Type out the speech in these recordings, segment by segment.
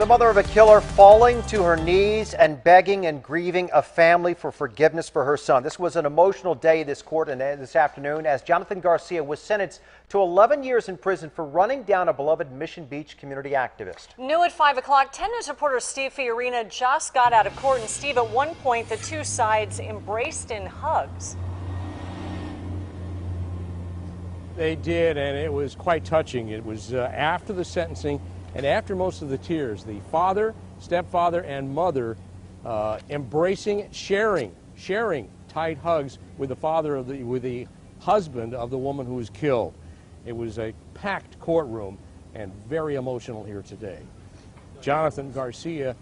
The mother of a killer falling to her knees and begging and grieving a family for forgiveness for her son. This was an emotional day this court and this afternoon as Jonathan Garcia was sentenced to 11 years in prison for running down a beloved Mission Beach community activist. New at 5 o'clock, 10 News reporter Steve Fiorina just got out of court. And Steve, at one point, the two sides embraced in hugs. They did, and it was quite touching. It was after the sentencing and after most of the tears, the father, stepfather, and mother embracing, sharing tight hugs with the father of the husband of the woman who was killed. It was a packed courtroom and very emotional here today. Jonathan Garcia,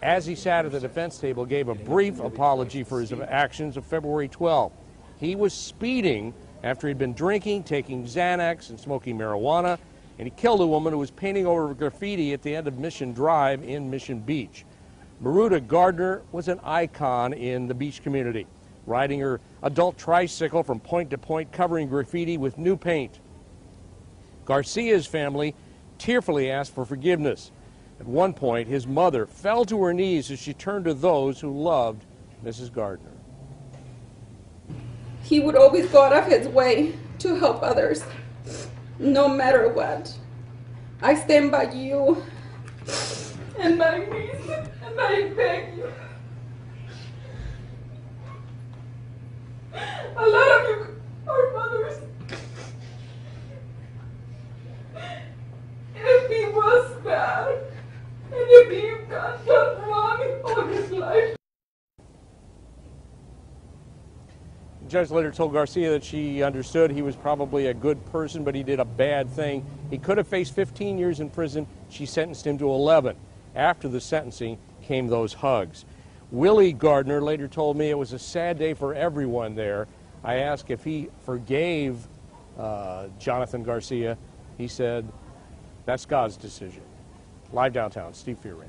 as he sat at the defense table, gave a brief apology for his actions of February 12th. He was speeding after he'd been drinking, taking Xanax, and smoking marijuana, and he killed a woman who was painting over graffiti at the end of Mission Drive in Mission Beach. Maruta Gardner was an icon in the beach community, riding her adult tricycle from point to point, covering graffiti with new paint. Garcia's family tearfully asked for forgiveness. At one point, his mother fell to her knees as she turned to those who loved Mrs. Gardner. He would always go out of his way to help others, no matter what. I stand by you, and I please, and I beg you. A lot of you are mothers. If he was bad, and if he got done wrong all his life. The judge later told Garcia that she understood he was probably a good person, but he did a bad thing. He could have faced 15 years in prison. She sentenced him to 11. After the sentencing came those hugs. Willie Gardner later told me it was a sad day for everyone there. I asked if he forgave Jonathan Garcia. He said, that's God's decision. Live downtown, Steve Fiorina.